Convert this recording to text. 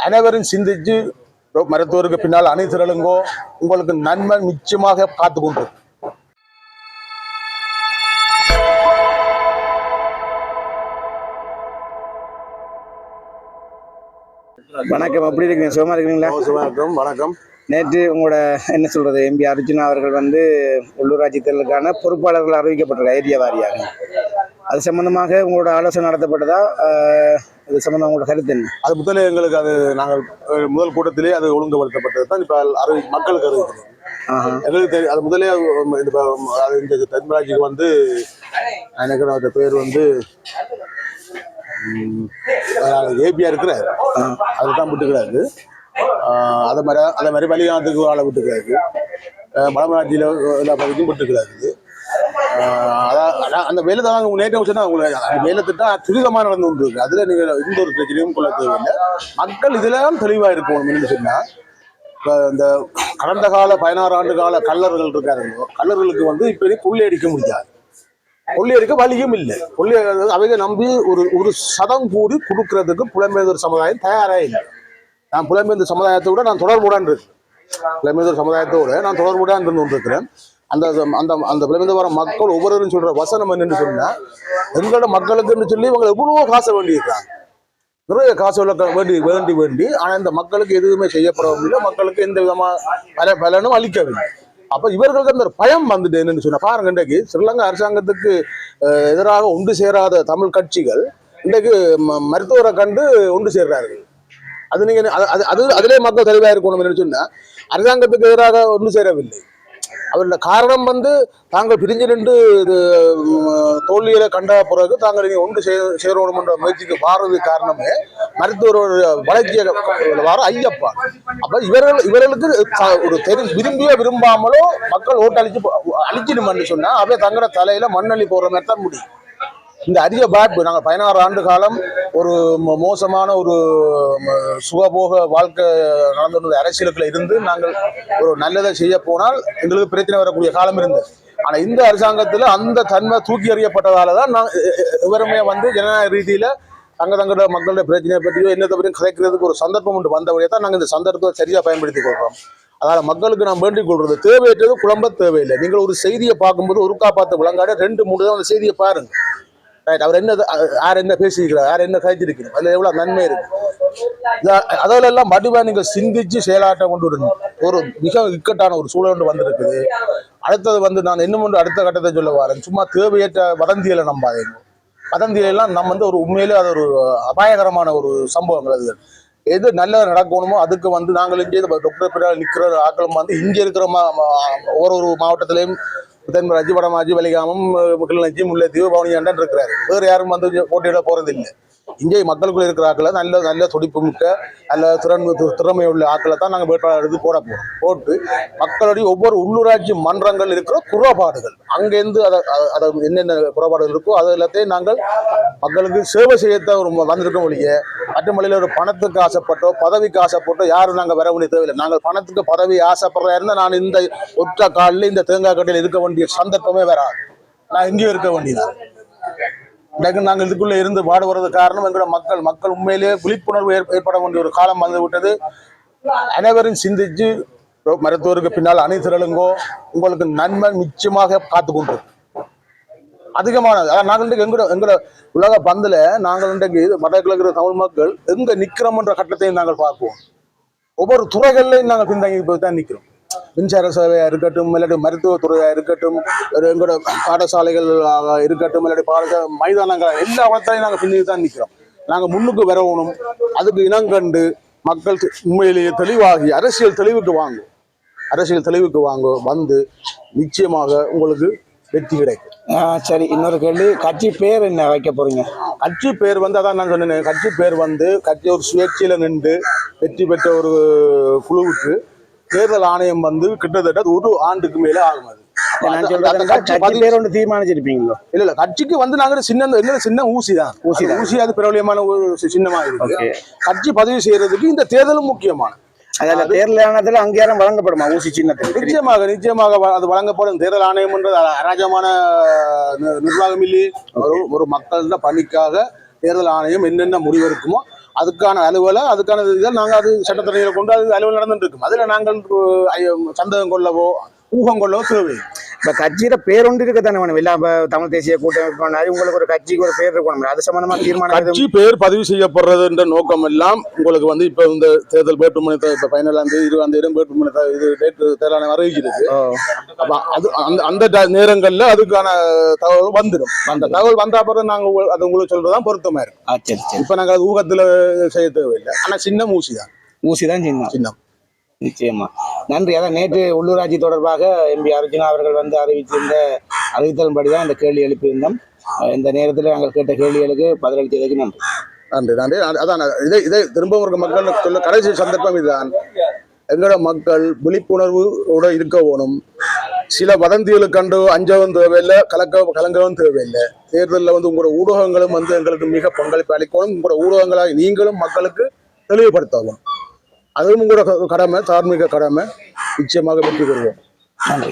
அனைவரும் சிந்திச்சு மருத்துவருக்கு பின்னால் அணி திரளுங்கோ. உங்களுக்கு நன்மை நிச்சயமாக காத்து கொண்டு. வணக்கம், எப்படி இருக்கீங்க? சுகமா இருக்கீங்களா? வணக்கம். வணக்கம். நேற்று உங்களோட என்ன சொல்றது, எம்பி அர்ஜுனா அவர்கள் வந்து உள்ளூராட்சி தேர்தலுக்கான பொறுப்பாளர்கள் அறிவிக்கப்பட்டிருக்க ஏரியா வாரியாக. அது சம்பந்தமாக உங்களோட ஆலோசனை நடத்தப்பட்டதா? இது சம்பந்தம் உங்களோட கருத்து என்ன? அது முதல்ல எங்களுக்கு அது நாங்கள் முதல் கூட்டத்திலே அது ஒழுங்குபடுத்தப்பட்டது தான். இப்போ மக்களுக்கு அறிவிக்கிறோம். எங்களுக்கு தெரியும். அது முதலே இந்த தென்மராட்சிக்கு வந்து எனக்கு அந்த பேர் வந்து ஏபியா இருக்கிறார். அதுதான் விட்டுக்கிறாரு. அதே மாதிரி வலிகாத்துக்கு ஆளை விட்டுக்கிறாரு. மலமராட்சியில் எல்லா பகுதியும் விட்டுக்கிறாரு. அந்த வேலை தான் நேற்று சொன்னா உங்களுக்கு அந்த வேலை திட்டம் துரிதமாக நடந்து கொண்டு இருக்கு. அதுல நீங்க எந்த ஒரு பிரச்சனையும் கொள்ள தேவையில்லை. மக்கள் இதெல்லாம் தெளிவா இருக்கணும் சொன்னா, இந்த கடந்த கால 16 ஆண்டு கால கல்லர்கள் இருக்காருங்களோ, கல்லர்களுக்கு வந்து இப்ப கொள்ளையடிக்க முடியாது. கொள்ளையடிக்க வழியும் இல்லை. அவைக நம்பி ஒரு சதம் கூடி கொடுக்கறதுக்கு புலம்பெயர்ந்தோர் சமுதாயம் தயாரா இல்லை. நான் புலம்பெயர்ந்த சமுதாயத்தோட நான் தொடர்புடன் இருக்கேன். புலம்பெயர்ந்தோர் சமுதாயத்தோட நான் தொடர்புடன் இருந்து கொண்டிருக்கிறேன். அந்த அந்த அந்த புலம்பெயர்ந்து வர மக்கள் ஒவ்வொருவரும் சொல்ற வசனம் என்னன்னு சொன்னா, எங்களோட மக்களுக்குன்னு சொல்லி இவங்க எவ்வளவோ காசை வேண்டியிருக்காங்க. நிறைய காசு வேண்டி ஆனா இந்த மக்களுக்கு எதுவுமே செய்யப்படவும் இல்லை. மக்களுக்கு எந்த விதமா பலனும் அளிக்கவில்லை. அப்ப இவர்களுக்கு அந்த பயம் வந்துட்டு என்னன்னு சொன்னா, பாருங்க, இன்றைக்கு ஸ்ரீலங்கா அரசாங்கத்துக்கு எதிராக ஒன்று சேராத தமிழ் கட்சிகள் இன்றைக்கு மருத்துவரை கண்டு ஒன்று சேர்றார்கள். அது நீங்க அதிலே மக்கள் தெளிவாக இருக்கணும் சொன்னா, அரசாங்கத்துக்கு எதிராக ஒன்று சேரவில்லை. அவரோட காரணம் வந்து தாங்கள் பிரிஞ்சு நின்று தோல்வியில கண்ட பிறகு தாங்கள் நீங்க ஒன்று சேரணும் என்ற முயற்சிக்கு வாரது காரணமே மருத்துவரோட வளர்ச்சியை வார ஐயப்பா. அப்ப இவர்களுக்கு ஒரு விரும்பியோ விரும்பாமலோ மக்கள் ஓட்டு அழிச்சிடுமான்னு சொன்னா அவை தங்களோட தலையில மண்ணள்ளி போற மாதிரி தான் முடியும். இந்த அரிய பாய்ப்பு நாங்கள் 16 ஆண்டு காலம் ஒரு மோசமான ஒரு சுகபோக வாழ்க்கை நடந்து அரசியலுக்குள்ள இருந்து நாங்கள் ஒரு நல்லதை செய்ய போனால் எங்களுக்கு பிரச்சனை வரக்கூடிய காலம் இருந்தது. ஆனா இந்த அரசாங்கத்துல அந்த தன்மை தூக்கி எறியப்பட்டதாலதான் விவரமே வந்து ஜனநாயக ரீதியில தங்களோட மக்களோட பிரச்சனையை பற்றியோ என்னத்தை பற்றியும் கதைக்கிறதுக்கு ஒரு சந்தர்ப்பம் உண்டு வந்தபடியே தான் நாங்கள் இந்த சந்தர்ப்பத்தை சரியா பயன்படுத்திக் கொள்றோம். அதனால மக்களுக்கு நான் வேண்டிக் கொள்றது, தேவையற்றது குழம்ப தேவையில்லை. நீங்கள் ஒரு செய்தியை பார்க்கும்போது ஒரு காப்பாற்ற விளங்காட 2-3 தான் அந்த செய்தியை பாருங்க. ரைட், அவர் யார் என்ன பேசியிருக்கிறார், யார் என்ன கழிச்சிருக்கிறார், அதுல எவ்வளவு நன்மை இருக்கு. அதில் எல்லாம் வடிவா நீங்க சிந்திச்சு செயலாட்டம் கொண்டு வரணும். ஒரு மிக இக்கட்டான ஒரு சூழல் ஒன்று வந்திருக்குது. அடுத்தது வந்து நான் இன்னும் ஒன்று அடுத்த கட்டத்தை சொல்ல வரேன். சும்மா தேவையற்ற வதந்திகளை நம்பாதீங்க. வதந்தியெல்லாம் நம்ம வந்து ஒரு உண்மையிலே அது ஒரு அபாயகரமான ஒரு சம்பவங்கள். அது எது நல்லது நடக்கணுமோ அதுக்கு வந்து நாங்கள் இங்கே டாக்டர் பின்னால் நிற்கிற ஆக்களும் வந்து இங்கே இருக்கிற ஒவ்வொரு மாவட்டத்திலையும் தென்மராட்சி, வடமாட்சி, வலிகாமம், கிளிநொச்சி, முல்லைத்தீவு, பவனியாண்டன் இருக்கிறாரு. வேறு யாரும் வந்து போட்டியிட போறது இல்லை. இங்கே மக்களுக்குள்ள இருக்கிற ஆக்களை நல்ல துடிப்பு மிக்க நல்ல திறமை உள்ள ஆக்களை தான் நாங்கள் வேட்பாளர் எடுத்து போட்டு மக்களுடைய ஒவ்வொரு உள்ளூராட்சி மன்றங்கள் இருக்கிற குறைபாடுகள் அங்கேருந்து அதை என்னென்ன குறைபாடுகள் இருக்கோ அது எல்லாத்தையும் நாங்கள் மக்களுக்கு சேவை செய்யத்தான் வந்திருக்கோம். ஒழிய மற்ற மொழியில் ஒரு பணத்துக்கு ஆசைப்பட்டோ பதவிக்கு ஆசைப்பட்டோ யாரும் நாங்கள் வர வேண்டிய தேவையில்லை. நாங்கள் பணத்துக்கு பதவி ஆசைப்படுறதா இருந்தால் நான் இந்த ஒற்ற காலில் இந்த தேங்காய் கட்டையில் இருக்க வேண்டிய சந்தர்ப்பமே வராது. நான் எங்கேயும் இருக்க வேண்டியதான். நாங்கள் இதுக்குள்ள இருந்து பாடுவது காரணம் எங்களோட மக்கள் உண்மையிலேயே விழிப்புணர்வு ஏற்பட வேண்டிய ஒரு காலம் வந்து விட்டது. அனைவரும் சிந்திச்சு மருத்துவருக்கு பின்னால் அணி திரளுங்கோ. உங்களுக்கு நன்மை நிச்சயமாக காத்து கொண்டு அதிகமானது. நாங்கள் எங்களோட உலக பந்துல நாங்கள் இன்றைக்கு வடகிழக்கு தமிழ் மக்கள் எங்க நிக்கிறோம்ன்ற கட்டத்தையும் நாங்கள் பார்ப்போம். ஒவ்வொரு துறைகள்லையும் நாங்கள் பின்தங்கி போய் தான் நிற்கிறோம். மின்சார சேவையா இருக்கட்டும், இல்லாட்டி மருத்துவத்துறையா இருக்கட்டும், எங்களோட பாடசாலைகள் இருக்கட்டும், இல்லாட்டி மைதானங்கள் எல்லா வளத்தையும் நாங்கள் பின்னி தான் நிற்கிறோம். நாங்கள் முன்னுக்கு வரணும். அதுக்கு இனங்கண்டு மக்கள் உண்மையிலேயே தெளிவாகி அரசியல் தெளிவுக்கு வாங்க வந்து நிச்சயமாக உங்களுக்கு வெற்றி கிடைக்கும். சரி, இன்னொரு கேள்வி, கட்சி பேர் என்ன வைக்க போறீங்க? கட்சி பேர் வந்து அதான் நான் சொன்னேன். கட்சி பேர் வந்து கட்சி ஒரு சுயேட்சையில நின்று வெற்றி பெற்ற ஒரு குழுவுக்கு தேர்தல் ஆணையம் வந்து கிட்டத்தட்ட 1 ஆண்டுக்கு மேல ஆகும். தீர்மானிச்சிருப்பீங்களோ? இல்ல கட்சிக்கு வந்து நாங்க சின்ன ஊசி அது பிரபலியமான ஒரு சின்னமா இருக்கு. கட்சி பதிவு செய்யறதுக்கு இந்த தேர்தலும் முக்கியமான தேர்தல் ஆணையத்தில் அங்கீகாரம் வழங்கப்படுமா ஊசி சின்னத்தில்? நிச்சயமாக அது வழங்கப்படும். தேர்தல் ஆணையம் என்றது அராஜகமான நிர்வாகம் இல்லையே. ஒரு மக்கள் பணிக்காக தேர்தல் ஆணையம் என்னென்ன முடிவெடுக்குமோ அதுக்கான அலுவலை அதுக்கான இதில் நாங்கள் அது சட்டத்தரையில கொண்டு அது அலுவல் நடந்துட்டு இருக்கும். அதில் நாங்கள் சந்தேகம் கொள்ளவோ ஊகம் கொள்ளவோ தேவை. இப்ப கட்சியில பேரொண்டு இருக்கத்தானே வேணும். இல்ல இப்ப தமிழ் தேசிய கூட்டமைப்பு உங்களுக்கு ஒரு கட்சிக்கு ஒரு பேர் இருக்கணும். அது சம்பந்தமா தீர்மானம் கட்சி பேர் பதிவு செய்யப்படுறது என்ற நோக்கம் எல்லாம் உங்களுக்கு வந்து இப்ப இந்த தேர்தல் வேட்புமனு இப்ப 17ஆம் தேதி 20ஆம் தேதி வேட்புமனு இது டேட் தேர்தல் அறிவிக்கிறது. அப்ப அது அந்த நேரங்கள்ல அதுக்கான தகவல் வந்துடும். அந்த தகவல் வந்த அப்புறம் நாங்க அது உங்களுக்கு சொல்றதுதான் பொருத்தமா இருக்கும். இப்ப நாங்க அது ஊகத்துல செய்ய தேவையில்லை. ஆனா சின்ன ஊசிதான் சின்னம். நிச்சயமா நன்றி. அதான் நேற்று உள்ளூராட்சி தொடர்பாக எம்பி அர்ஜுனா அவர்கள் வந்து அறிவித்திருந்த அறிவித்தலின்படிதான் இந்த கேள்வி எழுப்பியிருந்தோம். இந்த நேரத்தில் நாங்கள் கேட்ட கேள்விகளுக்கு பதிலளித்ததற்கு நன்றி. அதான் இதை திரும்ப ஒரு மக்கள் சொல்ல கடைசி சந்தர்ப்பம் இதுதான். எங்களோட மக்கள் விழிப்புணர்வோட இருக்க வேணும். சில வதந்திகளுக்கு கண்டு அஞ்சவும் தேவையில்லை, கலங்கவும் தேவையில்லை. தேர்தலில் வந்து உங்களோட ஊடகங்களும் வந்து எங்களுக்கு மிக பங்களிப்பு அளிக்கணும். உங்களோட ஊடகங்களாக நீங்களும் மக்களுக்கு தெளிவுபடுத்தவும். அதுவும் உங்களோட கடமை, தார்மீக கடமை. நிச்சயமாக வெற்றி பெறுவோம். நன்றி.